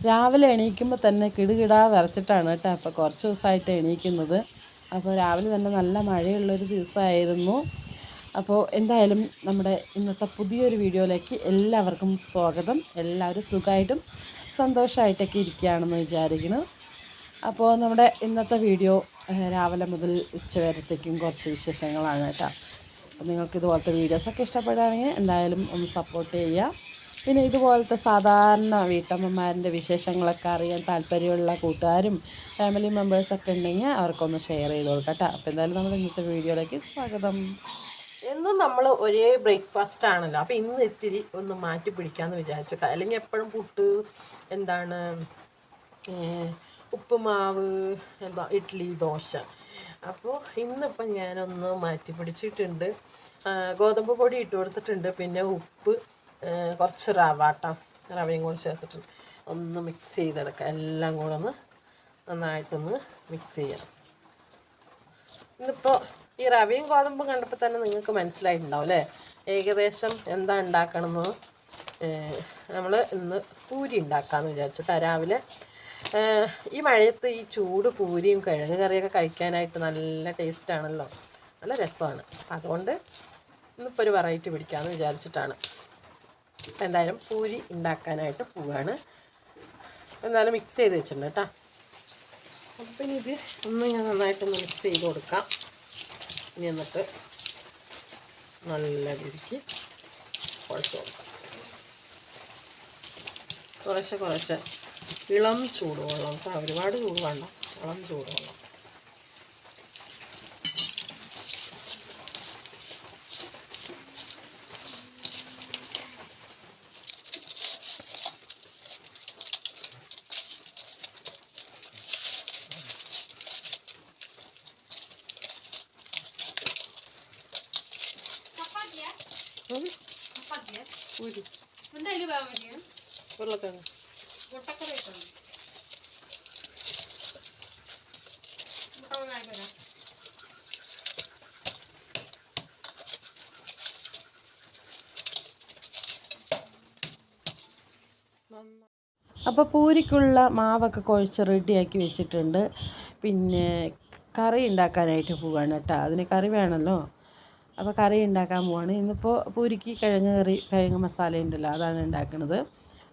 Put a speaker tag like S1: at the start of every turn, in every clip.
S1: രാവിലെ എണീക്കുമ്പോൾ തന്നെ കിടുകിടാ വിറച്ചിട്ടാണ് കേട്ടോ. അപ്പോൾ കുറച്ച് ദിവസമായിട്ട് എണീക്കുന്നത്. അപ്പോൾ രാവിലെ തന്നെ നല്ല മഴയുള്ളൊരു ദിവസമായിരുന്നു. അപ്പോൾ എന്തായാലും നമ്മുടെ ഇന്നത്തെ പുതിയൊരു വീഡിയോയിലേക്ക് എല്ലാവർക്കും സ്വാഗതം. എല്ലാവരും സുഖമായിട്ടും സന്തോഷമായിട്ടൊക്കെ ഇരിക്കുകയാണെന്ന് വിചാരിക്കുന്നു. അപ്പോൾ നമ്മുടെ ഇന്നത്തെ വീഡിയോ രാവിലെ മുതൽ ഉച്ചവരത്തേക്കും കുറച്ച് വിശേഷങ്ങളാണ് കേട്ടോ. അപ്പോൾ നിങ്ങൾക്ക് ഇതുപോലത്തെ വീഡിയോസൊക്കെ ഇഷ്ടപ്പെടുകയാണെങ്കിൽ എന്തായാലും ഒന്ന് സപ്പോർട്ട് ചെയ്യുക. പിന്നെ ഇതുപോലത്തെ സാധാരണ വീട്ടമ്മമാരുടെ വിശേഷങ്ങളൊക്കെ അറിയാൻ താല്പര്യമുള്ള കൂട്ടുകാരും ഫാമിലി മെമ്പേഴ്സൊക്കെ ഉണ്ടെങ്കിൽ അവർക്കൊന്ന് ഷെയർ ചെയ്ത് കൊടുക്കാം കേട്ടോ. അപ്പോൾ എന്തായാലും നമ്മുടെ ഇന്നത്തെ വീഡിയോയിലേക്ക് സ്വാഗതം.
S2: എന്നും നമ്മൾ ഒരേ ബ്രേക്ക്ഫാസ്റ്റ് ആണല്ലോ. അപ്പോൾ ഇന്ന് ഇത്തിരി ഒന്ന് മാറ്റി പിടിക്കാമെന്ന് വിചാരിച്ചിട്ടോ. അല്ലെങ്കിൽ എപ്പോഴും പുട്ട്, എന്താണ് ഉപ്പുമാവ്, എന്താ ഇഡ്ഡലി, ദോശ. അപ്പോൾ ഇന്നിപ്പം ഞാനൊന്ന് മാറ്റി പിടിച്ചിട്ടുണ്ട്. ഗോതമ്പ് പൊടി ഇട്ട് കൊടുത്തിട്ടുണ്ട്. പിന്നെ ഉപ്പ്, കുറച്ച് റവയും കൂടി ചേർത്തിട്ടുണ്ട്. ഒന്ന് മിക്സ് ചെയ്തെടുക്കാം. എല്ലാം കൂടെ ഒന്ന് നന്നായിട്ടൊന്ന് മിക്സ് ചെയ്യണം. ഇന്നിപ്പോൾ ഈ റവയും ഗോതമ്പും കണ്ടപ്പോൾ തന്നെ നിങ്ങൾക്ക് മനസ്സിലായിട്ടുണ്ടാവും അല്ലേ ഏകദേശം എന്താ ഉണ്ടാക്കണമെന്ന്. നമ്മൾ ഇന്ന് പൂരി ഉണ്ടാക്കാമെന്ന് വിചാരിച്ചിട്ട് രാവിലെ ഈ മഴയത്ത് ഈ ചൂട് പൂരിയും കിഴങ്ങ് കറിയൊക്കെ കഴിക്കാനായിട്ട് നല്ല ടേസ്റ്റാണല്ലോ, നല്ല രസമാണ്. അതുകൊണ്ട് ഇന്നിപ്പോൾ ഒരു വെറൈറ്റി പിടിക്കാമെന്ന് വിചാരിച്ചിട്ടാണ്. എന്തായാലും പൂരി ഉണ്ടാക്കാനായിട്ട് പോവുകയാണ്. എന്തായാലും മിക്സ് ചെയ്ത് വെച്ചിട്ടുണ്ട് കേട്ടോ. അപ്പം ഇനി ഇത് ഒന്ന് ഞാൻ നന്നായിട്ടൊന്ന് മിക്സ് ചെയ്ത് കൊടുക്കാം. ഇനി എന്നിട്ട് നല്ല രീതിക്ക് കുഴച്ച് കൊടുക്കാം. കുറേശ്ശെ ഇളം ചൂടുവെള്ളം കേട്ടോ, ഒരുപാട് ചൂട് വേണ്ട, ഇളം ചൂടുവെള്ളം. ഉരുളക്കിഴങ്ങ്
S1: അപ്പോൾ പൂരിക്കുള്ള മാവൊക്കെ കുഴച്ച് റെഡിയാക്കി വെച്ചിട്ടുണ്ട്. പിന്നെ കറി ഉണ്ടാക്കാനായിട്ട് പോവുകയാണ് കേട്ടോ. അതിന് കറി വേണമല്ലോ. അപ്പോൾ കറി ഉണ്ടാക്കാൻ പോവാണ്. ഇന്നിപ്പോൾ പൂരിക്ക് കിഴങ്ങ് മസാല ഉണ്ടല്ലോ, അതാണ് ഉണ്ടാക്കുന്നത്.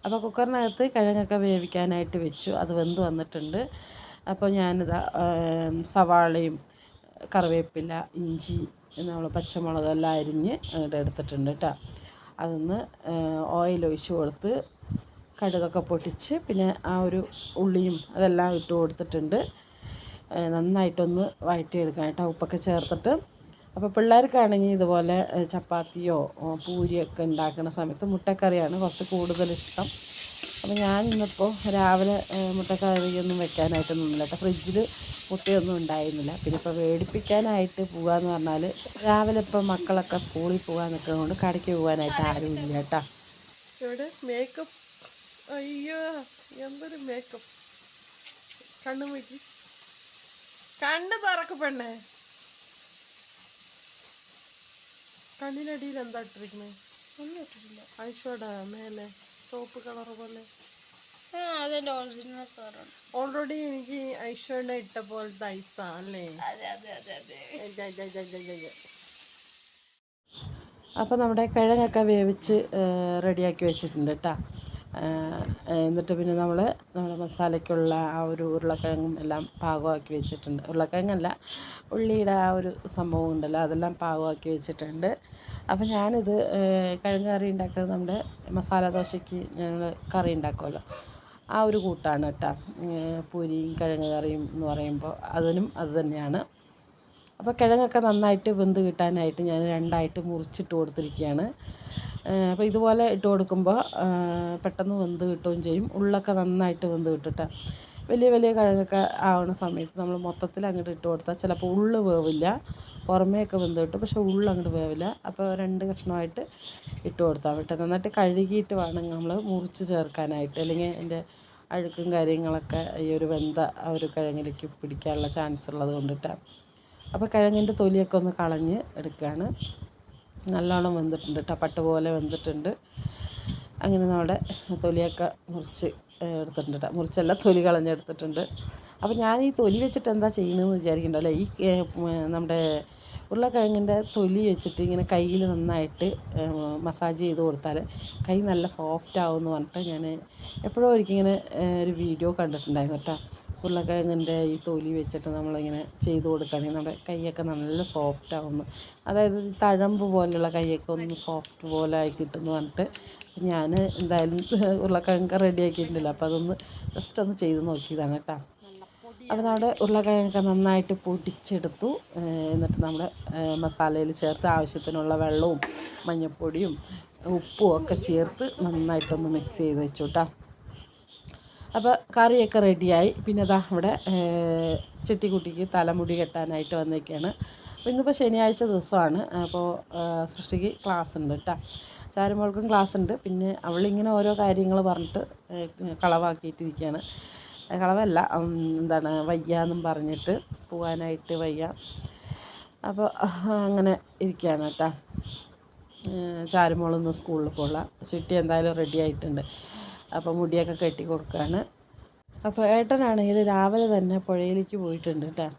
S1: അപ്പോൾ കുക്കറിനകത്ത് കിഴങ്ങൊക്കെ വേവിക്കാനായിട്ട് വെച്ചു. അത് വെന്ത് വന്നിട്ടുണ്ട്. അപ്പോൾ ഞാനിതാ സവാളയും കറിവേപ്പില, ഇഞ്ചി, നമ്മൾ പച്ചമുളക് എല്ലാം അരിഞ്ഞ് എടുത്തിട്ടുണ്ട് കേട്ടോ. അതൊന്ന് ഓയിൽ ഒഴിച്ച് കൊടുത്ത് കടുകൊക്കെ പൊട്ടിച്ച് പിന്നെ ആ ഒരു ഉള്ളിയും അതെല്ലാം ഇട്ട് കൊടുത്തിട്ടുണ്ട്. നന്നായിട്ടൊന്ന് വഴറ്റിയെടുക്കാൻ കേട്ടോ, ഉപ്പൊക്കെ ചേർത്തിട്ട്. അപ്പോൾ പിള്ളേർക്കാണെങ്കിൽ ഇതുപോലെ ചപ്പാത്തിയോ പൂരിയൊക്കെ ഉണ്ടാക്കുന്ന സമയത്ത് മുട്ടക്കറിയാണ് കുറച്ച് കൂടുതലിഷ്ടം. അപ്പോൾ ഞാൻ ഇന്നിപ്പോൾ രാവിലെ മുട്ടക്കറിയൊന്നും വെക്കാനായിട്ട് നിന്നില്ല കേട്ടോ. ഫ്രിഡ്ജിൽ മുട്ടയൊന്നും ഉണ്ടായിരുന്നില്ല. പിന്നെ ഇപ്പോൾ മേടിപ്പിക്കാനായിട്ട് പോകാമെന്ന് പറഞ്ഞാൽ രാവിലെ ഇപ്പോൾ മക്കളൊക്കെ സ്കൂളിൽ പോകാൻ നിൽക്കുന്നതുകൊണ്ട് കടയ്ക്ക് പോകാനായിട്ട് ആരും ഇല്ല കേട്ടോ.
S2: ഇവിടെ മേക്കപ്പ്, അയ്യോ എന്തൊരു മേക്കപ്പ്. കണ്ണു നോക്കി, കണ്ണ് തുറക്ക് പെണ്ണേ. കണ്ണിനടിയിൽ എന്താ ഇട്ടിരിക്കുന്നത്? ഒന്നും ഇട്ടിട്ടില്ല. ഐഷോടെ മേലെ സോപ്പ് കളർ പോലെ.
S3: അതെന്റെ ഒറിജിനൽ കളറാണ്.
S2: ഓൾറെഡി എനിക്ക് ഐഷോടെ ഇട്ട പോലത്തെ ഐസാ അല്ലേ?
S1: അപ്പോൾ നമ്മുടെ കിഴങ്ങൊക്കെ വേവിച്ച് റെഡിയാക്കി വെച്ചിട്ടുണ്ട് കേട്ടോ. എന്നിട്ട് പിന്നെ നമ്മുടെ മസാലയ്ക്കുള്ള ആ ഒരു ഉരുളക്കിഴങ്ങും എല്ലാം പാകമാക്കി വെച്ചിട്ടുണ്ട്. ഉരുളക്കിഴങ്ങല്ല, ഉള്ളിയുടെ ആ ഒരു സംഭവം ഉണ്ടല്ലോ, അതെല്ലാം പാകമാക്കി വെച്ചിട്ടുണ്ട്. അപ്പോൾ ഞാനിത് കിഴങ്ങ് കറി ഉണ്ടാക്കുന്നത് നമ്മുടെ മസാല ദോശയ്ക്ക് ഞങ്ങൾ കറി ഉണ്ടാക്കുമല്ലോ, ആ ഒരു കൂട്ടാണ് കേട്ടോ. പൂരിയും കിഴങ്ങ് കറിയും എന്ന് പറയുമ്പോൾ അതിനും അത് തന്നെയാണ്. അപ്പോൾ കിഴങ്ങൊക്കെ നന്നായിട്ട് വെന്ത് കിട്ടാനായിട്ട് ഞാൻ രണ്ടായിട്ട് മുറിച്ചിട്ട് കൊടുത്തിരിക്കുകയാണ്. അപ്പോൾ ഇതുപോലെ ഇട്ട് കൊടുക്കുമ്പോൾ പെട്ടെന്ന് വെന്ത് കിട്ടുകയും ചെയ്യും. ഉള്ളൊക്കെ നന്നായിട്ട് വെന്ത് കിട്ടും. വലിയ കിഴങ്ങൊക്കെ ആവുന്ന സമയത്ത് നമ്മൾ മൊത്തത്തിൽ അങ്ങോട്ട് ഇട്ട് കൊടുത്താൽ ചിലപ്പോൾ ഉള്ളു വേവില്ല, പുറമേയൊക്കെ വെന്ത് കിട്ടും, പക്ഷേ ഉള്ളു അങ്ങോട്ട് വേവില്ല. അപ്പോൾ 2 കഷ്ണമായിട്ട് ഇട്ട് കൊടുത്താൽ പറ്റും. നന്നായിട്ട് കഴുകിയിട്ട് വേണം നമ്മൾ മുറിച്ച് ചേർക്കാനായിട്ട്, അല്ലെങ്കിൽ അതിൻ്റെ അഴുക്കും കാര്യങ്ങളൊക്കെ ഈ ഒരു വെന്ത ആ ഒരു കിഴങ്ങിലേക്ക് പിടിക്കാനുള്ള ചാൻസ് ഉള്ളത് കൊണ്ടിട്ടാണ്. അപ്പോൾ കിഴങ്ങിൻ്റെ തൊലിയൊക്കെ ഒന്ന് കളഞ്ഞ് എടുക്കുകയാണ്. നല്ലോണം വെന്തിട്ടുണ്ട് കേട്ടോ, പട്ട് പോലെ വെന്തിട്ടുണ്ട്. അങ്ങനെ നമ്മുടെ തൊലിയൊക്കെ മുറിച്ച് എടുത്തിട്ടുണ്ട് കേട്ടോ. മുറിച്ചല്ല, തൊലി കളഞ്ഞെടുത്തിട്ടുണ്ട്. അപ്പോൾ ഞാൻ ഈ തൊലി വെച്ചിട്ട് എന്താ ചെയ്യണമെന്ന് വിചാരിക്കണ്ടല്ലോ. ഈ നമ്മുടെ ഉരുളക്കിഴങ്ങിൻ്റെ തൊലി വെച്ചിട്ട് ഇങ്ങനെ കയ്യിൽ നന്നായിട്ട് മസാജ് ചെയ്ത് കൊടുത്താൽ കൈ നല്ല സോഫ്റ്റ് ആവുമെന്ന് പറഞ്ഞിട്ട് ഞാൻ എപ്പോഴും ഒരിക്കലിങ്ങനെ ഒരു വീഡിയോ കണ്ടിട്ടുണ്ടായിരുന്നു കേട്ടോ. ഉരുളക്കിഴങ്ങിൻ്റെ ഈ തൊലി വെച്ചിട്ട് നമ്മളിങ്ങനെ ചെയ്ത് കൊടുക്കുകയാണെങ്കിൽ നമ്മുടെ കൈയൊക്കെ നല്ല സോഫ്റ്റ് ആവുന്നു, അതായത് തഴമ്പ് പോലെയുള്ള കൈയൊക്കെ ഒന്ന് സോഫ്റ്റ് പോലെ ആയി കിട്ടുമെന്ന് പറഞ്ഞിട്ട് ഞാൻ എന്തായാലും ഉരുളക്കിഴങ്ങ് റെഡിയാക്കിയിട്ടുണ്ടല്ലോ. അപ്പോൾ അതൊന്ന് ജസ്റ്റ് ഒന്ന് ചെയ്ത് നോക്കിയതാണ് കേട്ടോ. അപ്പോൾ നമ്മുടെ ഉരുളക്കിഴങ്ങൊക്കെ നന്നായിട്ട് പൊടിച്ചെടുത്തു. എന്നിട്ട് നമ്മുടെ മസാലയിൽ ചേർത്ത് ആവശ്യത്തിനുള്ള വെള്ളവും മഞ്ഞൾപ്പൊടിയും ഉപ്പും ഒക്കെ ചേർത്ത് നന്നായിട്ടൊന്ന് മിക്സ് ചെയ്ത് വെച്ചു കേട്ടോ. അപ്പോൾ കറിയൊക്കെ റെഡിയായി. പിന്നെ അതാ ഇവിടെ ചെട്ടിക്കുട്ടിക്ക് തലമുടി കെട്ടാനായിട്ട് വന്നേക്കാണ്. അപ്പോൾ ഇന്നിപ്പോൾ ശനിയാഴ്ച ദിവസമാണ്. അപ്പോൾ സൃഷ്ടിക്ക് ക്ലാസ് ഉണ്ട് കേട്ടോ. ചാരുമോൾക്കും ക്ലാസ് ഉണ്ട്. പിന്നെ അവളിങ്ങനെ ഓരോ കാര്യങ്ങൾ പറഞ്ഞിട്ട് കളവാക്കിയിട്ടിരിക്കുകയാണ്. കളവല്ല, എന്താണ്, വയ്യാന്നും പറഞ്ഞിട്ട് പോകാനായിട്ട് വയ്യ. അപ്പോൾ അങ്ങനെ ഇരിക്കുകയാണ് കേട്ടോ. ചാരുമോളൊന്ന് സ്കൂളിൽ പോകാം. ചിട്ടി എന്തായാലും റെഡി ആയിട്ടുണ്ട്. അപ്പോൾ മുടിയൊക്കെ കെട്ടി കൊടുക്കുകയാണ്. അപ്പോൾ ഏട്ടനാണെങ്കിൽ രാവിലെ തന്നെ പുഴയിലേക്ക് പോയിട്ടുണ്ട് കേട്ടോ.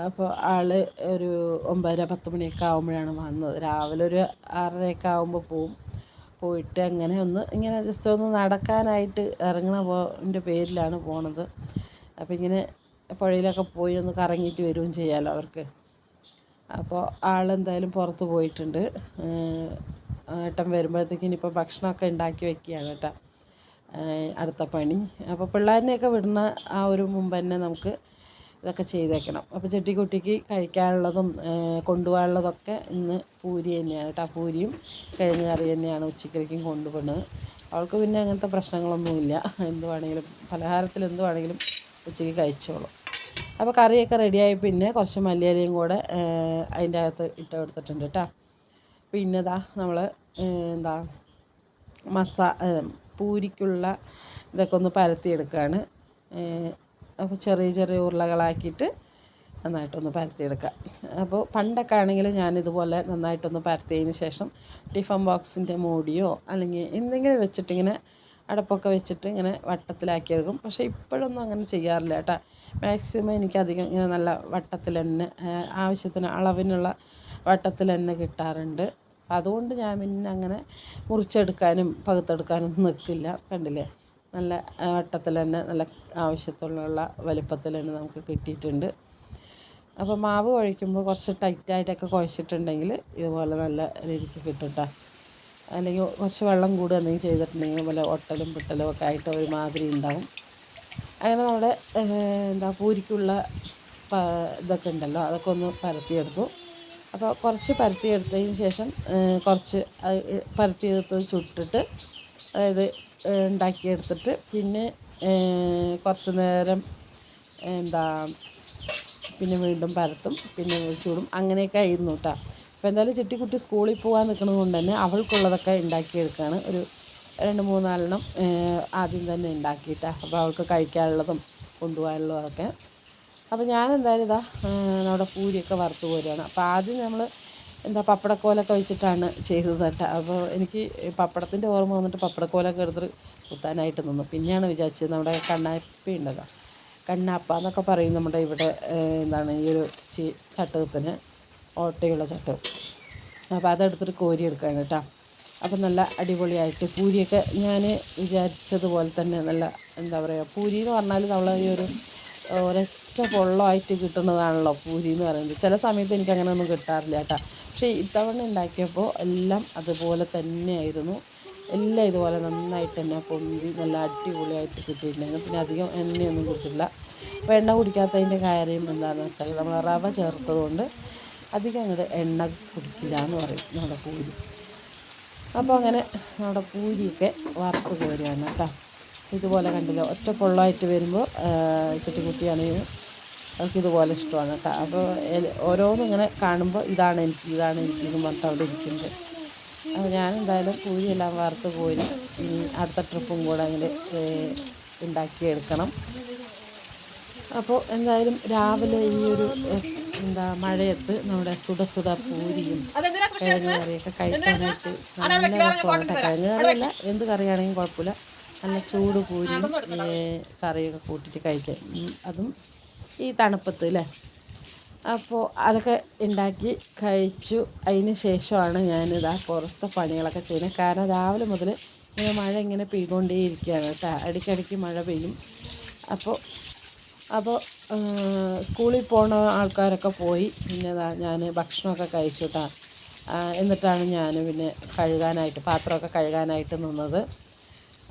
S1: അപ്പോൾ ആൾ ഒരു 9:30-10 മണിയൊക്കെ ആകുമ്പോഴാണ് വന്നത്. രാവിലെ ഒരു 6:30 ആകുമ്പോൾ പോയിട്ട് അങ്ങനെ ഒന്ന് ഇങ്ങനെ ജസ്റ്റ് ഒന്ന് നടക്കാനായിട്ട് ഇറങ്ങണ പേരിലാണ് പോണത്. അപ്പോൾ ഇങ്ങനെ പുഴയിലൊക്കെ പോയി ഒന്ന് കറങ്ങിയിട്ട് വരികയും ചെയ്യാമല്ലോ അവർക്ക്. അപ്പോൾ ആളെന്തായാലും പുറത്ത് പോയിട്ടുണ്ട്. ഏട്ടൻ വരുമ്പോഴത്തേക്കും ഇനിയിപ്പോൾ ഭക്ഷണമൊക്കെ ഉണ്ടാക്കി വയ്ക്കുകയാണ് കേട്ടോ, അടുത്ത പണി. അപ്പോൾ പിള്ളേരിനെയൊക്കെ വിടുന്ന ആ ഒരു മുമ്പ് തന്നെ നമുക്ക് ഇതൊക്കെ ചെയ്തേക്കണം. അപ്പോൾ ചെട്ടിക്കുട്ടിക്ക് കഴിക്കാനുള്ളതും കൊണ്ടുപോകാനുള്ളതൊക്കെ ഇന്ന് പൂരി തന്നെയാണ് കേട്ടോ. പൂരിയും കിഴങ്ങ് കറി തന്നെയാണ് ഉച്ചയ്ക്കും കൊണ്ടുപോകുന്നത്. അവൾക്ക് പിന്നെ അങ്ങനത്തെ പ്രശ്നങ്ങളൊന്നുമില്ല. എന്ത് വേണമെങ്കിലും പലഹാരത്തിൽ എന്ത് വേണമെങ്കിലും ഉച്ചയ്ക്ക് കഴിച്ചോളും. അപ്പോൾ കറിയൊക്കെ റെഡിയായി. പിന്നെ കുറച്ച് മല്ലിയിലയും കൂടെ അതിൻ്റെ അകത്ത് ഇട്ട് കൊടുത്തിട്ടുണ്ട് കേട്ടോ. പിന്നെ ഇതാ നമ്മൾ എന്താ പൂരിക്കുള്ള ഇതൊക്കെ ഒന്ന് പരത്തിയെടുക്കുകയാണ്. അപ്പോൾ ചെറിയ ചെറിയ ഉരുളകളാക്കിയിട്ട് നന്നായിട്ടൊന്ന് പരത്തിയെടുക്കുക. അപ്പോൾ പണ്ടൊക്കെ ആണെങ്കിൽ ഞാനിതുപോലെ നന്നായിട്ടൊന്ന് പരത്തിയതിന് ശേഷം ടിഫൻ ബോക്സിൻ്റെ മൂടിയോ അല്ലെങ്കിൽ എന്തെങ്കിലും വെച്ചിട്ടിങ്ങനെ അടപ്പൊക്കെ വെച്ചിട്ട് ഇങ്ങനെ വട്ടത്തിലാക്കിയെടുക്കും. പക്ഷേ ഇപ്പോഴൊന്നും അങ്ങനെ ചെയ്യാറില്ല കേട്ടോ. മാക്സിമം എനിക്കധികം ഇങ്ങനെ നല്ല വട്ടത്തിൽ തന്നെ ആവശ്യത്തിന് അളവിനുള്ള വട്ടത്തിൽ തന്നെ കിട്ടാറുണ്ട്. അതുകൊണ്ട് ഞാൻ പിന്നെ അങ്ങനെ മുറിച്ചെടുക്കാനും പകുത്തെടുക്കാനും നിൽക്കില്ല. കണ്ടില്ലേ, നല്ല വട്ടത്തിൽ തന്നെ നല്ല ആവശ്യത്തിലുള്ള വലിപ്പത്തിൽ തന്നെ നമുക്ക് കിട്ടിയിട്ടുണ്ട്. അപ്പോൾ മാവ് കുഴയ്ക്കുമ്പോൾ കുറച്ച് ടൈറ്റായിട്ടൊക്കെ കുഴച്ചിട്ടുണ്ടെങ്കിൽ ഇതുപോലെ നല്ല രീതിക്ക് കിട്ടും കേട്ടോ. അല്ലെങ്കിൽ കുറച്ച് വെള്ളം കൂടി എന്തെങ്കിലും ചെയ്തിട്ടുണ്ടെങ്കിൽ പോലെ ഒട്ടലും പിട്ടലും ഒക്കെ ആയിട്ട് ഒരുമാതിരി ഉണ്ടാവും. അങ്ങനെ നമ്മുടെ പൂരിക്കുള്ള ഇതൊക്കെ ഉണ്ടല്ലോ, അതൊക്കെ ഒന്ന് പരത്തിയെടുത്തു. അപ്പോൾ കുറച്ച് പരത്തിയെടുത്തതിന് ശേഷം കുറച്ച് പരത്തിയെടുത്ത് ചുട്ടിട്ട്, അതായത് ഉണ്ടാക്കിയെടുത്തിട്ട് പിന്നെ കുറച്ച് നേരം പിന്നെ വീണ്ടും പരത്തും, പിന്നെ ചൂടും, അങ്ങനെയൊക്കെ ആയിരുന്നു കേട്ടോ. അപ്പോൾ എന്തായാലും ചെട്ടിക്കുട്ടി സ്കൂളിൽ പോകാൻ നിൽക്കുന്നത് കൊണ്ട് തന്നെ അവൾക്കുള്ളതൊക്കെ ഉണ്ടാക്കിയെടുക്കുകയാണ്. ഒരു 2-3-4 എണ്ണം ആദ്യം തന്നെ ഉണ്ടാക്കിയിട്ടാണ്. അപ്പോൾ അവൾക്ക് കഴിക്കാനുള്ളതും കൊണ്ടുപോകാനുള്ളതൊക്കെ. അപ്പോൾ ഞാൻ എന്തായാലും നമ്മുടെ പൂരിയൊക്കെ വറുത്ത് പോരുകയാണ്. അപ്പോൾ ആദ്യം നമ്മൾ പപ്പടക്കോലൊക്കെ വെച്ചിട്ടാണ് ചെയ്തത് കേട്ടോ. അപ്പോൾ എനിക്ക് പപ്പടത്തിൻ്റെ ഓർമ്മ വന്നിട്ട് പപ്പടക്കോലൊക്കെ എടുത്തിട്ട് കുത്താനായിട്ട് നിന്നു. പിന്നെയാണ് വിചാരിച്ചത് നമ്മുടെ കണ്ണാപ്പി ഉണ്ടല്ലോ, കണ്ണാപ്പ എന്നൊക്കെ പറയും നമ്മുടെ ഇവിടെ ഈ ഒരു ചട്ടകത്തിന്, ഓട്ടയുള്ള ചട്ടകം. അപ്പോൾ അതെടുത്തിട്ട് കോരിയെടുക്കുകയാണ് കേട്ടോ. അപ്പം നല്ല അടിപൊളിയായിട്ട് പൂരിയൊക്കെ ഞാൻ വിചാരിച്ചതുപോലെ തന്നെ നല്ല പൂരി എന്ന് പറഞ്ഞാൽ നമ്മൾ ഈ ഒരു ഒരൊറ്റ പൊള്ളമായിട്ട് കിട്ടുന്നതാണല്ലോ പൂരി എന്ന് പറയുന്നത്. ചില സമയത്ത് എനിക്ക് അങ്ങനെ ഒന്നും കിട്ടാറില്ല കേട്ടോ. പക്ഷേ ഇത്തവണ ഉണ്ടാക്കിയപ്പോൾ എല്ലാം അതുപോലെ തന്നെയായിരുന്നു. എല്ലാം ഇതുപോലെ നന്നായിട്ട് തന്നെ പൊന്തി നല്ല അടിപൊളിയായിട്ട് കിട്ടിയിട്ടുണ്ടായിരുന്നു. പിന്നെ അധികം എണ്ണയൊന്നും കുടിച്ചിട്ടില്ല. അപ്പോൾ എണ്ണ കുടിക്കാത്തതിൻ്റെ കാര്യം എന്താണെന്ന് വെച്ചാൽ നമ്മൾ റവ ചേർത്തതുകൊണ്ട് അധികം അങ്ങോട്ട് എണ്ണ കുടിക്കില്ല എന്ന് പറയും നമ്മുടെ പൂരി. അപ്പോൾ അങ്ങനെ നമ്മുടെ പൂരിയൊക്കെ വറുത്ത് കോരുകയാണ് കേട്ടോ. ഇതുപോലെ കണ്ടില്ല, ഒറ്റ പൊള്ളമായിട്ട് വരുമ്പോൾ ചെട്ടിക്കുട്ടിയാണെങ്കിൽ അവൾക്ക് ഇതുപോലെ ഇഷ്ടമാണ് കേട്ടോ. അപ്പോൾ ഓരോന്നും ഇങ്ങനെ കാണുമ്പോൾ ഇതാണ് എനിക്ക് എന്ന് പറഞ്ഞിട്ട് അവിടെ ഇരിക്കുന്നത്. അപ്പോൾ ഞാനെന്തായാലും പൂരിയെല്ലാം വറുത്ത് കോരി ഇനി അടുത്ത ട്രിപ്പും കൂടെ അങ്ങനെ ഉണ്ടാക്കിയെടുക്കണം. അപ്പോൾ എന്തായാലും രാവിലെ ഈ ഒരു മഴയത്ത് നമ്മുടെ സുട പൂരിയും കിഴങ്ങ് കറിയൊക്കെ കഴിക്കാനായിട്ട് നല്ല രസമാണ് കേട്ടോ. കിഴങ്ങ് കറിയല്ല, എന്ത് കറിയാണെങ്കിലും കുഴപ്പമില്ല, നല്ല ചൂട് പൂരിയും കറിയൊക്കെ കൂട്ടിയിട്ട് കഴിക്കാൻ. അതും ഈ തണുപ്പത്ത് അല്ലേ. അപ്പോൾ അതൊക്കെ ഉണ്ടാക്കി കഴിച്ചു. അതിന് ശേഷമാണ് ഞാനിതാ പുറത്തെ പണികളൊക്കെ ചെയ്യുന്നത്. കാരണം രാവിലെ മുതൽ ഇങ്ങനെ മഴ ഇങ്ങനെ പെയ്തുകൊണ്ടേയിരിക്കുകയാണ് കേട്ടോ. ഇടയ്ക്കിടയ്ക്ക് മഴ പെയ്യും. അപ്പോൾ അപ്പോൾ സ്കൂളിൽ പോണ ആൾക്കാരൊക്കെ പോയി. പിന്നെ ഞാൻ ഭക്ഷണമൊക്കെ കഴിച്ചു കേട്ടോ. എന്നിട്ടാണ് ഞാൻ പിന്നെ പാത്രമൊക്കെ കഴുകാനായിട്ട് നിന്നത്.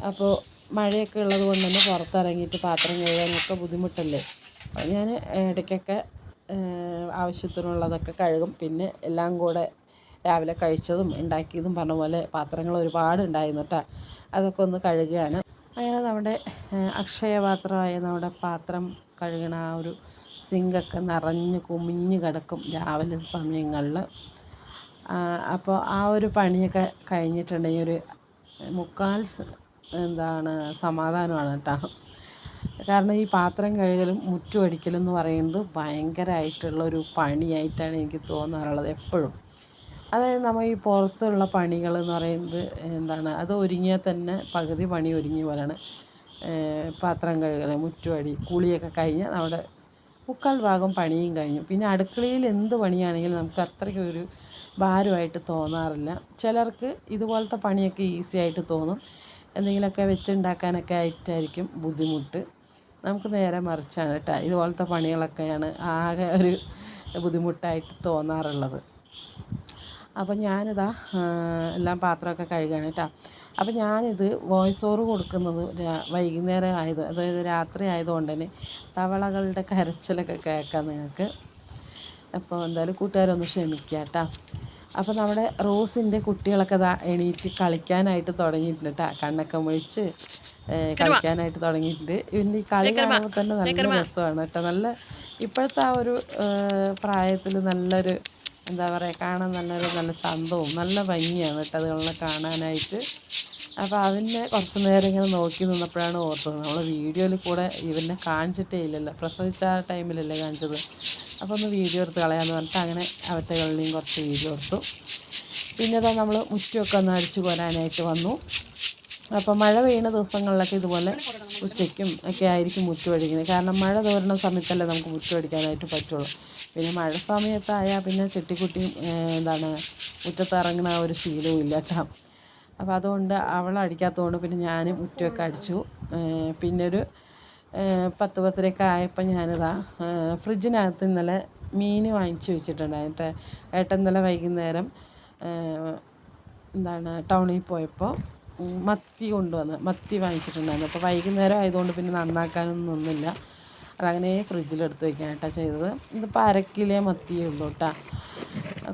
S1: അപ്പോൾ മഴയൊക്കെ ഉള്ളത് കൊണ്ട് തന്നെ പുറത്തിറങ്ങിയിട്ട് പാത്രം കഴുകാനൊക്കെ ബുദ്ധിമുട്ടല്ലേ. അപ്പോൾ ഞാൻ ഇടയ്ക്കൊക്കെ ആവശ്യത്തിനുള്ളതൊക്കെ കഴുകും. പിന്നെ എല്ലാം കൂടെ രാവിലെ കഴിച്ചതും ഉണ്ടാക്കിയതും പറഞ്ഞ പോലെ പാത്രങ്ങൾ ഒരുപാട് ഉണ്ടായിരുന്നു കേട്ടോ. അതൊക്കെ ഒന്ന് കഴുകുകയാണ്. അങ്ങനെ നമ്മുടെ അക്ഷയപാത്രമായ നമ്മുടെ പാത്രം കഴുകണ ആ ഒരു സിങ്കൊക്കെ നിറഞ്ഞ് കുമിഞ്ഞ് കിടക്കും രാവിലെ സമയങ്ങളിൽ. അപ്പോൾ ആ ഒരു പണിയൊക്കെ കഴിഞ്ഞിട്ടുണ്ടെങ്കിൽ ഒരു മുക്കാൽ സമാധാനമാണ് കേട്ടോ. കാരണം ഈ പാത്രം കഴുകലും മുറ്റം അടിക്കലും എന്ന് പറയുന്നത് ഭയങ്കരമായിട്ടുള്ളൊരു പണിയായിട്ടാണ് എനിക്ക് തോന്നാറുള്ളത് എപ്പോഴും. അതായത് നമ്മൾ ഈ പുറത്തുള്ള പണികൾ എന്ന് പറയുന്നത് അത് ഒരുങ്ങിയാൽ തന്നെ പകുതി പണി ഒരുങ്ങിയ പോലെയാണ്. പാത്രം കഴുകൽ, മുറ്റമടി, കുളിയൊക്കെ കഴിഞ്ഞ് നമ്മുടെ മുക്കാൽ ഭാഗം പണിയും കഴിഞ്ഞു. പിന്നെ അടുക്കളയിൽ എന്ത് പണിയാണെങ്കിലും നമുക്ക് അത്രയ്ക്ക് ഒരു ഭാരമായിട്ട് തോന്നാറില്ല. ചിലർക്ക് ഇതുപോലത്തെ പണിയൊക്കെ ഈസി ആയിട്ട് തോന്നും. എന്തെങ്കിലുമൊക്കെ വെച്ചുണ്ടാക്കാനൊക്കെ ആയിട്ടായിരിക്കും ബുദ്ധിമുട്ട്. നമുക്ക് നേരെ മറിച്ചാണ് കേട്ടോ. ഇതുപോലത്തെ പണികളൊക്കെയാണ് ആകെ ഒരു ബുദ്ധിമുട്ടായിട്ട് തോന്നാറുള്ളത്. അപ്പം ഞാനിതാ എല്ലാം പാത്രമൊക്കെ കഴുകുകയാണ് കേട്ടോ. അപ്പം ഞാനിത് വോയിസ് ഓവർ കൊടുക്കുന്നത് വൈകുന്നേരം അതായത് രാത്രി ആയതുകൊണ്ട് തന്നെ തവളകളുടെ കരച്ചിലൊക്കെ കേൾക്കാം നിങ്ങൾക്ക്. അപ്പോൾ എന്തായാലും കൂട്ടുകാരൊന്ന് ക്ഷമിക്കുക കേട്ടോ. അപ്പോൾ നമ്മുടെ റോസിൻ്റെ കുട്ടികളൊക്കെ എണീറ്റ് കളിക്കാനായിട്ട് തുടങ്ങിയിട്ടുണ്ട് കേട്ടോ. കണ്ണൊക്കെ മുഴിച്ച് കളിക്കാനായിട്ട് തുടങ്ങിയിട്ടുണ്ട്. ഇതിൻ്റെ ഈ കളി കാണുമ്പോൾ തന്നെ നല്ല രസമാണ് കേട്ടോ. ഇപ്പോഴത്തെ ആ ഒരു പ്രായത്തിൽ നല്ലൊരു കാണാൻ നല്ല ചന്തവും നല്ല ഭംഗിയാണ് കേട്ടോ അതുങ്ങളെ കാണാനായിട്ട്. അപ്പോൾ അവനെ കുറച്ച് നേരം ഇങ്ങനെ നോക്കി നിന്നപ്പോഴാണ് ഓർത്തത്, നമ്മൾ വീഡിയോയിൽ കൂടെ ഇവനെ കാണിച്ചിട്ടേ ഇല്ലല്ലോ, പ്രസവിച്ച ആ ടൈമിലല്ലേ കാണിച്ചത്. അപ്പോൾ ഒന്ന് വീഡിയോ എടുത്ത് കളയാമെന്ന് പറഞ്ഞിട്ട് അങ്ങനെ അവറ്റകളിലെയും കുറച്ച് വീഡിയോ എടുത്തു. പിന്നെ നമ്മൾ മുറ്റമൊക്കെ ഒന്ന് അടിച്ചു കോരാനായിട്ട് വന്നു. അപ്പോൾ മഴ പെയ്യുന്ന ദിവസങ്ങളിലൊക്കെ ഇതുപോലെ ഉച്ചയ്ക്കും ഒക്കെ ആയിരിക്കും മുറ്റം അടിക്കുന്നത്. കാരണം മഴ തോരുന്ന സമയത്തല്ലേ നമുക്ക് മുറ്റം അടിക്കാനായിട്ട് പറ്റുള്ളൂ. പിന്നെ മഴ സമയത്തായാൽ പിന്നെ ചെട്ടിക്കുട്ടിയും മുറ്റത്തിറങ്ങുന്ന ആ ഒരു ശീലവും ഇല്ല കേട്ടോ. അപ്പോൾ അതുകൊണ്ട് അവളടിക്കാത്തതുകൊണ്ട് പിന്നെ ഞാൻ മുറ്റമൊക്കെ അടിച്ചു. പിന്നെ ഒരു 10-10:30 ആയപ്പോൾ ഞാനിതാ ഫ്രിഡ്ജിനകത്ത് ഇന്നലെ മീൻ വാങ്ങിച്ച് വെച്ചിട്ടുണ്ടായിട്ട്. ഏട്ടൻ ഇന്നലെ വൈകുന്നേരം ടൗണിൽ പോയപ്പോൾ മത്തി വാങ്ങിച്ചിട്ടുണ്ടായിരുന്നു. അപ്പോൾ വൈകുന്നേരം ആയതുകൊണ്ട് പിന്നെ നന്നാക്കാനൊന്നും നിന്നില്ല. അതങ്ങനെ ഫ്രിഡ്ജിലെടുത്ത് വയ്ക്കാനായിട്ടാണ് ചെയ്തത്. ഇതിപ്പോൾ 1/2 കിലോ മത്തിയേ ഉള്ളൂ കേട്ടോ.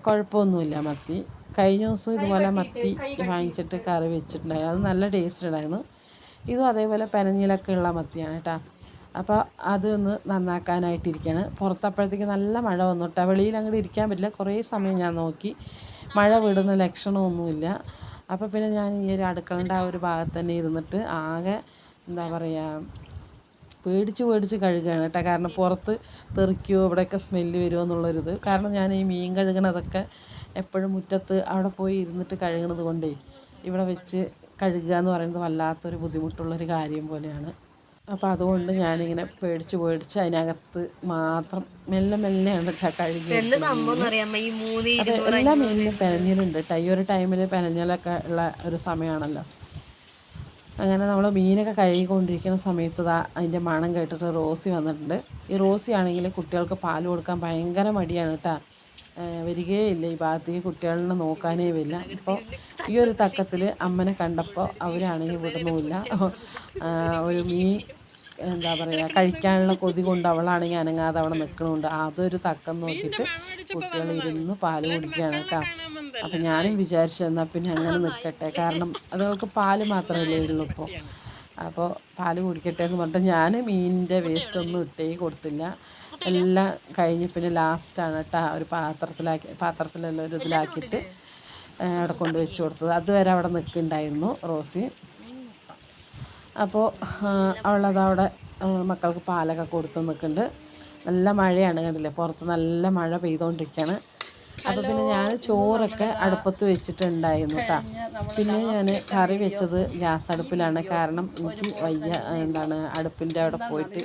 S1: കുഴപ്പമൊന്നുമില്ല മത്തി. കഴിഞ്ഞ ദിവസം ഇതുപോലെ മത്തി വാങ്ങിച്ചിട്ട് കറി വെച്ചിട്ടുണ്ടായിരുന്നു. അത് നല്ല ടേസ്റ്റ് ഉണ്ടായിരുന്നു. ഇതും അതേപോലെ പനഞ്ഞിലൊക്കെ ഉള്ള മത്തിയാണ് കേട്ടോ. അപ്പോൾ അതൊന്ന് നന്നാക്കാനായിട്ടിരിക്കുകയാണ്. പുറത്തപ്പോഴത്തേക്ക് നല്ല മഴ വന്നു കേട്ടോ. വെളിയിൽ അങ്ങോട്ട് ഇരിക്കാൻ പറ്റില്ല. കുറേ സമയം ഞാൻ നോക്കി, മഴ വിടുന്ന ലക്ഷണമൊന്നുമില്ല. അപ്പോൾ പിന്നെ ഞാൻ ഈ ഒരു അടുക്കളൻ്റെ ആ ഒരു ഭാഗത്ത് തന്നെ ഇരുന്നിട്ട് ആകെ പേടിച്ച് കഴുകുകയാണ് കേട്ടോ. കാരണം പുറത്ത് തെറിക്കുമോ, ഇവിടെയൊക്കെ സ്മെല്ല് വരുമോ എന്നുള്ളൊരിത്. കാരണം ഞാൻ ഈ മീൻ കഴുകണതൊക്കെ എപ്പോഴും മുറ്റത്ത് അവിടെ പോയി ഇരുന്നിട്ട് കഴുകണത് കൊണ്ടേ ഇവിടെ വെച്ച് കഴുകുക എന്ന് പറയുന്നത് വല്ലാത്തൊരു ബുദ്ധിമുട്ടുള്ളൊരു കാര്യം പോലെയാണ്. അപ്പോൾ അതുകൊണ്ട് ഞാനിങ്ങനെ പേടിച്ച് അതിനകത്ത് മാത്രം മെല്ലെയാണ് കേട്ടോ കഴുകി. എല്ലാ മീനിലും പെനഞ്ഞിലുണ്ട് കേട്ടോ. ഈ ഒരു ടൈമിൽ പെനഞ്ഞലൊക്കെ ഉള്ള ഒരു സമയമാണല്ലോ. അങ്ങനെ നമ്മൾ മീനൊക്കെ കഴുകിക്കൊണ്ടിരിക്കുന്ന സമയത്ത് അതിൻ്റെ മണം കേട്ടിട്ട് റോസി വന്നിട്ടുണ്ട്. ഈ റോസി ആണെങ്കിൽ കുട്ടികൾക്ക് പാൽ കൊടുക്കാൻ ഭയങ്കര മടിയാണ് കേട്ടോ. വരികയില്ല ഈ ഭാഗത്തേക്ക്, കുട്ടികളെ നോക്കാനേ വരില്ല. അപ്പോൾ ഈ ഒരു തക്കത്തിൽ അമ്മനെ കണ്ടപ്പോൾ അവരാണെങ്കിൽ വിടുന്നുമില്ല. ഒരു മീൻ കഴിക്കാനുള്ള കൊതി കൊണ്ട് അവളാണെങ്കിൽ അനങ്ങാതെ അവിടെ നിൽക്കണമുണ്ട്. അതൊരു തക്കം നോക്കിയിട്ട് കുട്ടികൾ ഇരുന്ന് പാല് കുടിക്കുകയാണ് കേട്ടോ. അപ്പം ഞാനും വിചാരിച്ചു എന്നാൽ പിന്നെ അങ്ങനെ നിൽക്കട്ടെ, കാരണം അതുങ്ങൾക്ക് പാല് മാത്രമല്ലേ ഉള്ളൂ ഇപ്പോൾ. അപ്പോൾ പാല് കുടിക്കട്ടെ എന്ന് പറഞ്ഞിട്ട് ഞാൻ മീനിൻ്റെ വേസ്റ്റൊന്നും ഇട്ടേ കൊടുത്തില്ല. എല്ലാം കഴിഞ്ഞ് പിന്നെ ലാസ്റ്റാണ് കേട്ടോ ഒരു പാത്രത്തിലെല്ലാം ഒരു ഇതിലാക്കിയിട്ട് അവിടെ കൊണ്ട് വെച്ച് കൊടുത്തത്. അതുവരെ അവിടെ നിൽക്കുന്നുണ്ടായിരുന്നു റോസി. അപ്പോൾ അവളതവിടെ മക്കൾക്ക് പാലൊക്കെ കൊടുത്ത് നിൽക്കുന്നുണ്ട്. നല്ല മഴയാണ്, കണ്ടില്ലേ, പുറത്ത് നല്ല മഴ പെയ്തുകൊണ്ടിരിക്കുകയാണ്. അപ്പോൾ പിന്നെ ഞാൻ ചോറൊക്കെ അടുപ്പത്ത് വെച്ചിട്ടുണ്ടായിരുന്നു കേട്ടോ. പിന്നെ ഞാൻ കറി വെച്ചത് ഗ്യാസ് അടുപ്പിലാണ്. കാരണം എനിക്ക് വയ്യ അടുപ്പിൻ്റെ അവിടെ പോയിട്ട്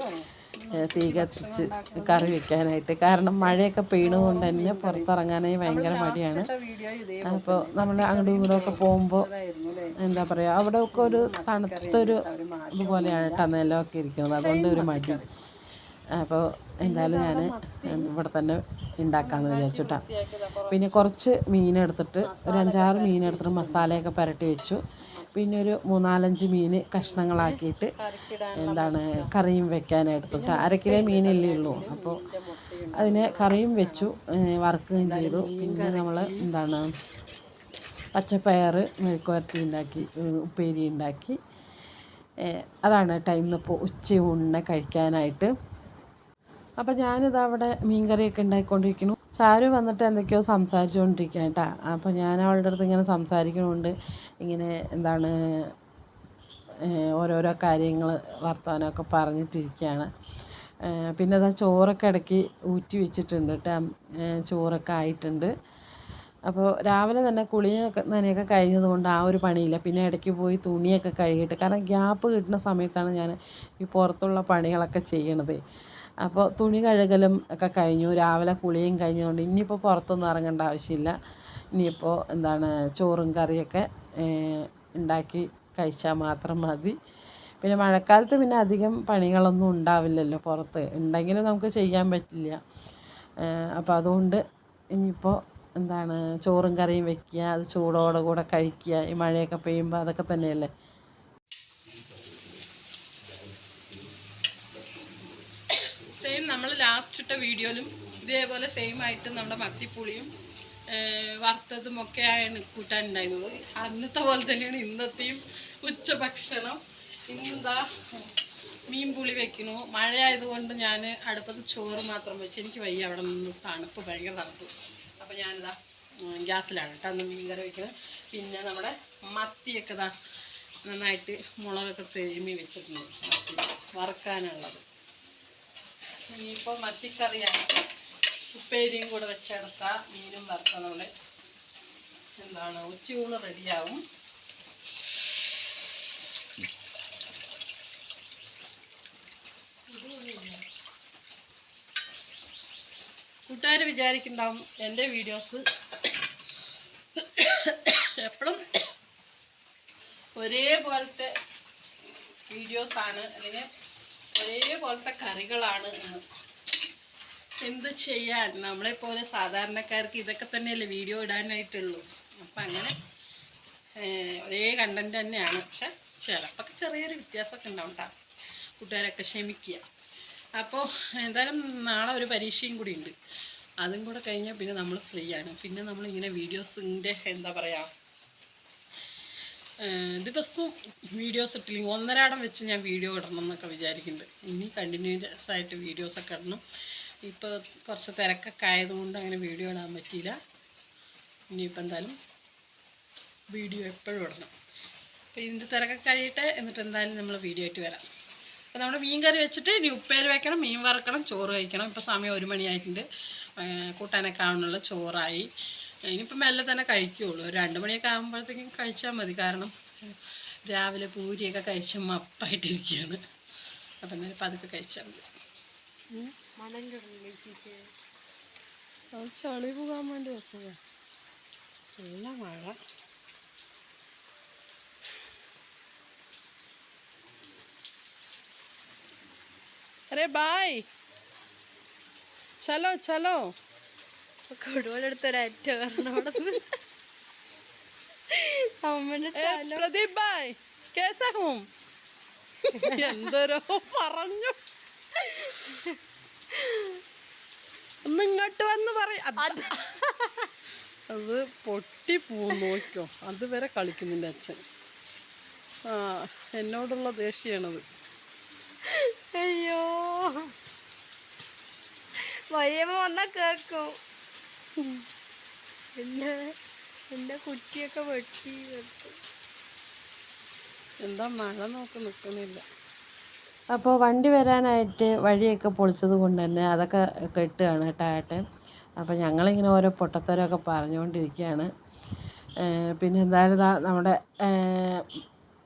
S1: തീ കത്തിച്ച് കറി വെക്കാനായിട്ട്. കാരണം മഴയൊക്കെ പെയ്യണതുകൊണ്ട് തന്നെ പുറത്തിറങ്ങാനായി ഭയങ്കര മടിയാണ്. അപ്പോൾ നമ്മൾ അങ്ങോട്ടും ഇങ്ങോട്ടുമൊക്കെ പോകുമ്പോൾ അവിടെ ഒക്കെ ഒരു തണുത്തൊരു ഇതുപോലെയാണ് കേട്ടോ നിലമൊക്കെ ഇരിക്കുന്നത്. അതുകൊണ്ട് ഒരു മടി. അപ്പോൾ എന്തായാലും ഞാൻ ഇവിടെ തന്നെ ഉണ്ടാക്കാമെന്ന് വിചാരിച്ചു. പിന്നെ കുറച്ച് മീനെടുത്തിട്ട് ഒരു 5-6 മീനെടുത്തിട്ട് മസാലയൊക്കെ പുരട്ടി വെച്ചു. പിന്നെ ഒരു 3-4-5 മീൻ കഷ്ണങ്ങളാക്കിയിട്ട് കറിയും വെക്കാനെടുത്തിട്ട് 1/2 കിലോ മീനല്ലേ ഉള്ളൂ. അപ്പോൾ അതിനെ കറിയും വെച്ചു, വറുക്കുകയും ചെയ്തു. പിന്നെ നമ്മൾ പച്ചപ്പയർ മെഴുക്കുവരട്ടി ഉണ്ടാക്കി, ഉപ്പേരി ഉണ്ടാക്കി. അതാണ് കേട്ടോ ഇന്നിപ്പോൾ ഉച്ചയൂണിനെ കഴിക്കാനായിട്ട്. അപ്പോൾ ഞാനിതാ അവിടെ മീൻകറിയൊക്കെ ഉണ്ടാക്കിക്കൊണ്ടിരിക്കുന്നു. ചാരു വന്നിട്ട് എന്തൊക്കെയോ സംസാരിച്ചുകൊണ്ടിരിക്കുക കേട്ടോ. അപ്പോൾ ഞാൻ അവളുടെ അടുത്ത് ഇങ്ങനെ സംസാരിക്കണമുണ്ട്, ഇങ്ങനെ ഓരോരോ കാര്യങ്ങൾ വർത്തമാനമൊക്കെ പറഞ്ഞിട്ടിരിക്കുകയാണ്. പിന്നെ അതാ ചോറൊക്കെ ഇടയ്ക്ക് ഊറ്റി വെച്ചിട്ടുണ്ട് കേട്ടോ. ചോറൊക്കെ ആയിട്ടുണ്ട്. അപ്പോൾ രാവിലെ തന്നെ നനയൊക്കെ കഴിഞ്ഞത് കൊണ്ട് ആ ഒരു പണിയില്ല. പിന്നെ ഇടയ്ക്ക് പോയി തുണിയൊക്കെ കഴുകിയിട്ട്, കാരണം ഗ്യാപ്പ് കിട്ടുന്ന സമയത്താണ് ഞാൻ ഈ പുറത്തുള്ള പണികളൊക്കെ ചെയ്യണത്. അപ്പോൾ തുണി കഴുകലും ഒക്കെ കഴിഞ്ഞു. രാവിലെ കുളിയും കഴിഞ്ഞതുകൊണ്ട് ഇനിയിപ്പോൾ പുറത്തൊന്നും ഇറങ്ങേണ്ട ആവശ്യമില്ല. ഇനിയിപ്പോൾ ചോറും കറിയൊക്കെ ഉണ്ടാക്കി കഴിച്ചാൽ മാത്രം മതി. പിന്നെ മഴക്കാലത്ത് പിന്നെ അധികം പണികളൊന്നും ഉണ്ടാവില്ലല്ലോ, പുറത്ത് ഉണ്ടെങ്കിലും നമുക്ക് ചെയ്യാൻ പറ്റില്ല. അപ്പോൾ അതുകൊണ്ട് ഇനിയിപ്പോൾ ചോറും കറിയും വെക്കുക, അത് ചൂടോടെ കൂടെ കഴിക്കുക. ഈ മഴയൊക്കെ പെയ്യുമ്പോൾ അതൊക്കെ തന്നെയല്ലേ.
S2: സെയിം നമ്മൾ ലാസ്റ്റ് ഇട്ട വീഡിയോയിലും ഇതേപോലെ സെയിം ആയിട്ട് നമ്മുടെ മത്തിപ്പുളിയും വറുത്തതും ഒക്കെ ആണ് കൂട്ടാനുണ്ടായിരുന്നത്. അന്നത്തെ പോലെ തന്നെയാണ് ഇന്നത്തെയും ഉച്ചഭക്ഷണം. ഇന്നെന്താ മീൻ പുളി വെക്കുന്നു. മഴയായതുകൊണ്ട് ഞാൻ അടുപ്പത്ത് ചോറ് മാത്രം വെച്ച്, എനിക്ക് വയ്യ അവിടെ നിന്ന് തണുപ്പ്, ഭയങ്കര തണുപ്പ്. അപ്പോൾ ഞാനിതാ ഗ്യാസിലാണ് കേട്ടോ അന്ന് മീൻ കറി വയ്ക്കുന്നത്. പിന്നെ നമ്മുടെ മത്തിയൊക്കെ നന്നായിട്ട് മുളകൊക്കെ തേമി വെച്ചിട്ടുണ്ട്, മത്തി വറുക്കാനുള്ളത്. ഇനിയിപ്പോൾ മത്തിക്കറിയാണ്, ഉപ്പേരിയും കൂടെ വെച്ചെടുത്താൽ മീനും വറുത്താൽ നമ്മൾ ഉച്ചയൂണ് റെഡിയാവും. കൂട്ടുകാർ വിചാരിക്കുന്നുണ്ടാവും എൻ്റെ വീഡിയോസ് എപ്പോഴും ഒരേപോലത്തെ വീഡിയോസാണ്, അല്ലെങ്കിൽ ഒരേപോലത്തെ കറികളാണ് എന്ന്. എന്ത് ചെയ്യാൻ, നമ്മളെപ്പോലെ സാധാരണക്കാർക്ക് ഇതൊക്കെ തന്നെയല്ലേ വീഡിയോ ഇടാനായിട്ടുള്ളൂ. അപ്പം അങ്ങനെ ഒരേ കണ്ടൻറ്റ് തന്നെയാണ്. പക്ഷെ ചിലപ്പോൾ ചെറിയൊരു വ്യത്യാസമൊക്കെ ഉണ്ടാവും കേട്ടോ. കൂട്ടുകാരൊക്കെ ക്ഷമിക്കുക. അപ്പോൾ എന്തായാലും നാളെ ഒരു പരീക്ഷയും കൂടി ഉണ്ട്. അതും കൂടെ കഴിഞ്ഞാൽ പിന്നെ നമ്മൾ ഫ്രീ ആണ്. പിന്നെ നമ്മളിങ്ങനെ വീഡിയോസിൻ്റെ ദിവസവും വീഡിയോസ് ഇട്ടില്ലെങ്കിൽ ഒന്നരാടം വെച്ച് ഞാൻ വീഡിയോ ഇടണം എന്നൊക്കെ വിചാരിക്കുന്നുണ്ട്. ഇനി കണ്ടിന്യൂസ് ആയിട്ട് വീഡിയോസൊക്കെ ഇടണം. ഇപ്പോൾ കുറച്ച് തിരക്കൊക്കെ ആയതുകൊണ്ട് അങ്ങനെ വീഡിയോ ഇടാൻ പറ്റിയില്ല. ഇനിയിപ്പോൾ എന്തായാലും വീഡിയോ എപ്പോഴും ഇടണം. അപ്പോൾ ഇതിൻ്റെ തിരക്കൊക്കെ കഴിയട്ടെ, എന്നിട്ട് എന്തായാലും നമ്മൾ വീഡിയോ ആയിട്ട് വരാം. അപ്പോൾ നമ്മുടെ മീൻ കറി വെച്ചിട്ട് ഇനി ഉപ്പേരി വയ്ക്കണം, മീൻ വറുക്കണം, ചോറ് കഴിക്കണം. ഇപ്പോൾ സമയം 1 മണിയായിട്ടുണ്ട്. കൂട്ടാനൊക്കെ ആവുന്നുള്ള ചോറായി. ഇനിയിപ്പോൾ മെല്ലെ തന്നെ കഴിക്കുകയുള്ളൂ. ഒരു 2 മണിയൊക്കെ ആകുമ്പോഴത്തേക്കും കഴിച്ചാൽ മതി. കാരണം രാവിലെ പൂരിയൊക്കെ കഴിച്ച് മപ്പായിട്ടിരിക്കുകയാണ്. അപ്പം എന്നാലും പതുക്കെ കഴിച്ചാൽ മതി. ചളി പോകാൻ വേണ്ടി വെച്ചത്. നല്ല മഴ. अरे बाय चलो चलो प्रदीप भाई कैसा हूँ എന്തോരോ പറഞ്ഞു. ഒന്ന് ഇങ്ങോട്ട് വന്ന് പറയും. അത് പൊട്ടി പോവും, നോക്കിയോ. അതുവരെ കളിക്കുന്നില്ല അച്ഛൻ. എന്നോടുള്ള ദേഷ്യമാണത്.
S3: അയ്യോ വയ്യമ്മ വന്നാ കേക്കും. എന്റെ കുറ്റിയൊക്കെ വെട്ടി വെക്കും.
S2: എന്താ മഴ നോക്കി നിൽക്കുന്നില്ല.
S1: അപ്പോൾ വണ്ടി വരാനായിട്ട് വഴിയൊക്കെ പൊളിച്ചത് കൊണ്ട് തന്നെ അതൊക്കെ കെട്ടുകയാണ് കേട്ടോ ഏട്ടൻ. അപ്പോൾ ഞങ്ങളിങ്ങനെ ഓരോ പൊട്ടത്തരമൊക്കെ പറഞ്ഞുകൊണ്ടിരിക്കുകയാണ്. പിന്നെ എന്തായാലും നമ്മുടെ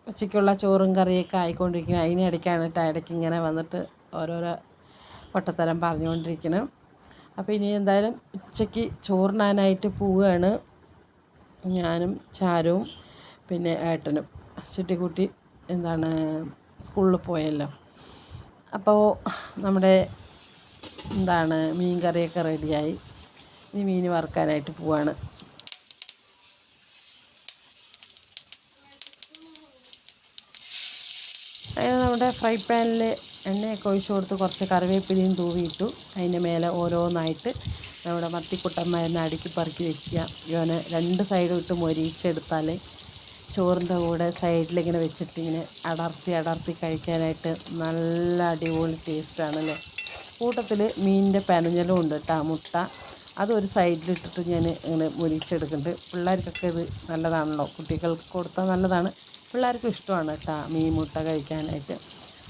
S1: ഉച്ചയ്ക്കുള്ള ചോറും കറിയൊക്കെ ആയിക്കൊണ്ടിരിക്കുന്നത്. അതിനിടയ്ക്കാണ് കേട്ടോ ഇടയ്ക്ക് ഇങ്ങനെ വന്നിട്ട് ഓരോരോ പൊട്ടത്തരം പറഞ്ഞുകൊണ്ടിരിക്കണം. അപ്പോൾ ഇനി എന്തായാലും ഉച്ചയ്ക്ക് ചോറിനാനായിട്ട് പോവുകയാണ്. ഞാനും ചാരുവും പിന്നെ ഏട്ടനും. ചിട്ടിക്കുട്ടി സ്കൂളിൽ പോയല്ലോ. അപ്പോൾ നമ്മുടെ മീൻ കറിയൊക്കെ റെഡിയായി. ഇനി മീൻ വറുക്കാനായിട്ട് പോവാണ്. അതിന് നമ്മുടെ ഫ്രൈ പാനിൽ എണ്ണയൊക്കെ ഒഴിച്ച് കൊടുത്ത് കുറച്ച് കറിവേപ്പിലയും തൂവിയിട്ടു. അതിൻ്റെ മേലെ ഓരോന്നായിട്ട് നമ്മുടെ മത്തിക്കുട്ടന്മാരെന്ന് അടുക്കി പറക്കി വയ്ക്കുക. ഇവനെ 2 സൈഡും ഇട്ട് മൊരിയിച്ചെടുത്താൽ ചോറിൻ്റെ കൂടെ സൈഡിലിങ്ങനെ വെച്ചിട്ട് ഇങ്ങനെ അടർത്തി കഴിക്കാനായിട്ട് നല്ല അടിപൊളി ടേസ്റ്റാണല്ലേ. കൂട്ടത്തിൽ മീനിൻ്റെ പനഞ്ഞലും ഉണ്ട് കേട്ടോ, മുട്ട അതൊരു സൈഡിലിട്ടിട്ട് ഞാൻ ഇങ്ങനെ മൊരിയിച്ചെടുക്കുന്നുണ്ട്. പിള്ളേർക്കൊക്കെ ഇത് നല്ലതാണല്ലോ, കുട്ടികൾക്ക് കൊടുത്താൽ നല്ലതാണ്, പിള്ളേർക്കും ഇഷ്ടമാണ് കേട്ടോ മീൻ മുട്ട കഴിക്കാനായിട്ട്.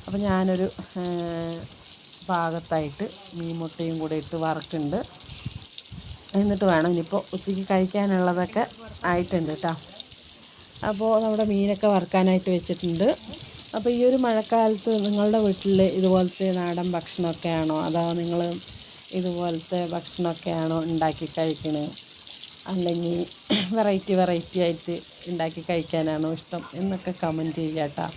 S1: അപ്പോൾ ഞാനൊരു ഭാഗത്തായിട്ട് മീൻ മുട്ടയും കൂടെ ഇട്ട് വറുക്കുന്നുണ്ട്. എന്നിട്ട് വേണം ഇനിയിപ്പോൾ ഉച്ചയ്ക്ക് കഴിക്കാനുള്ളതൊക്കെ ആയിട്ടുണ്ട് കേട്ടോ. അപ്പോൾ നമ്മുടെ മീനൊക്കെ വറുക്കാനായിട്ട് വെച്ചിട്ടുണ്ട്. അപ്പോൾ ഈ ഒരു മഴക്കാലത്ത് നിങ്ങളുടെ വീട്ടിൽ ഇതുപോലത്തെ നാടൻ ഭക്ഷണമൊക്കെ ആണോ, അതോ നിങ്ങൾ ഇതുപോലത്തെ ഭക്ഷണമൊക്കെയാണോ ഉണ്ടാക്കി കഴിക്കണത്, അല്ലെങ്കിൽ വെറൈറ്റി ആയിട്ട് ഉണ്ടാക്കി കഴിക്കാനാണോ ഇഷ്ടം എന്നൊക്കെ കമൻറ്റ് ചെയ്യുക കേട്ടോ.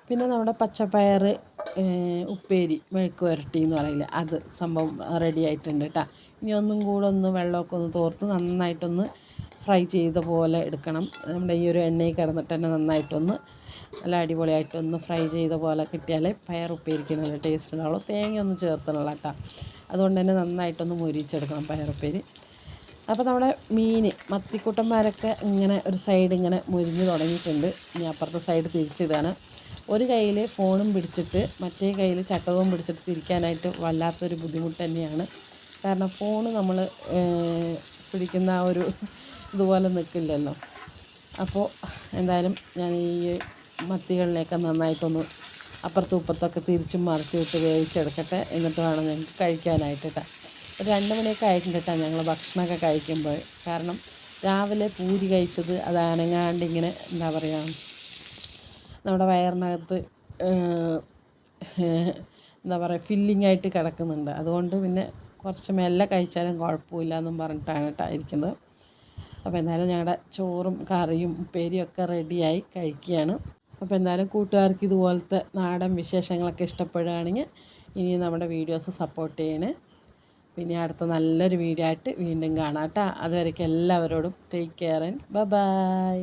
S1: പിന്നെ നമ്മുടെ പച്ചപ്പയർ ഉപ്പേരി മെഴുക്ക് പുരട്ടി എന്ന് പറയില്ല, അത് സംഭവം റെഡി ആയിട്ടുണ്ട് കേട്ടോ. ഇനി ഒന്നും കൂടെ വെള്ളമൊക്കെ തോർത്ത് നന്നായിട്ടൊന്ന് ഫ്രൈ ചെയ്ത പോലെ എടുക്കണം. നമ്മുടെ ഈ ഒരു എണ്ണയിൽ കിടന്നിട്ട് തന്നെ നന്നായിട്ടൊന്ന് നല്ല അടിപൊളിയായിട്ടൊന്ന് ഫ്രൈ ചെയ്ത പോലെ കിട്ടിയാലേ പയർ ഉപ്പേരിക്ക് നല്ല ടേസ്റ്റ് ഉണ്ടാവുള്ളൂ. തേങ്ങയൊന്നും ചേർത്തണല്ലോ കേട്ടോ. അതുകൊണ്ട് തന്നെ നന്നായിട്ടൊന്ന് മൊരിച്ചെടുക്കണം പയറുപ്പേരി. അപ്പോൾ നമ്മുടെ മത്തിക്കുട്ടന്മാരൊക്കെ ഇങ്ങനെ ഒരു സൈഡ് ഇങ്ങനെ മുരിഞ്ഞ് തുടങ്ങിയിട്ടുണ്ട്. ഇനി അപ്പുറത്തെ സൈഡ് തിരിച്ചിടുകയാണ്. ഒരു കയ്യിൽ ഫോണും പിടിച്ചിട്ട് മറ്റേ കയ്യിൽ ചട്ടകവും പിടിച്ചിട്ട് തിരിക്കാനായിട്ട് വല്ലാത്തൊരു ബുദ്ധിമുട്ട് തന്നെയാണ്. കാരണം ഫോണ് നമ്മൾ പിടിക്കുന്ന ആ ഒരു ഇതുപോലെ നിൽക്കില്ലല്ലോ. അപ്പോൾ എന്തായാലും ഞാൻ ഈ മത്തികളിലേക്ക് നന്നായിട്ടൊന്ന് അപ്പുറത്തും ഇപ്പുറത്തൊക്കെ തിരിച്ചും മറിച്ച് വിട്ട് വേവിച്ചെടുക്കട്ടെ. എന്നിട്ട് വേണം ഞങ്ങൾക്ക് കഴിക്കാനായിട്ട് കേട്ടോ. 2 മണിയൊക്കെ ആയിട്ടുണ്ട് കേട്ടോ ഞങ്ങൾ ഭക്ഷണമൊക്കെ കഴിക്കുമ്പോൾ. കാരണം രാവിലെ പൂരി കഴിച്ചത് അത് അനങ്ങാണ്ട് ഇങ്ങനെ നമ്മുടെ വയറിനകത്ത് ഫില്ലിംഗ് ആയിട്ട് കിടക്കുന്നുണ്ട്. അതുകൊണ്ട് പിന്നെ കുറച്ച് മെല്ലെ കഴിച്ചാലും കുഴപ്പമില്ല എന്നും പറഞ്ഞിട്ടാണ് കേട്ടോ ഇരിക്കുന്നത്. അപ്പോൾ എന്തായാലും ഞങ്ങളുടെ ചോറും കറിയും ഉപ്പേരിയും ഒക്കെ റെഡിയായി കഴിക്കുകയാണ്. അപ്പോൾ എന്തായാലും കൂട്ടുകാർക്ക് ഇതുപോലത്തെ നാടൻ വിശേഷങ്ങളൊക്കെ ഇഷ്ടപ്പെടുകയാണെങ്കിൽ ഇനി നമ്മുടെ വീഡിയോസ് സപ്പോർട്ട് ചെയ്യണേ. പിന്നെ അടുത്ത നല്ലൊരു വീഡിയോ ആയിട്ട് വീണ്ടും കാണാം കേട്ടോ. അതുവരേക്കും എല്ലാവരോടും ടേക്ക് കെയർ ആൻഡ് ബൈ.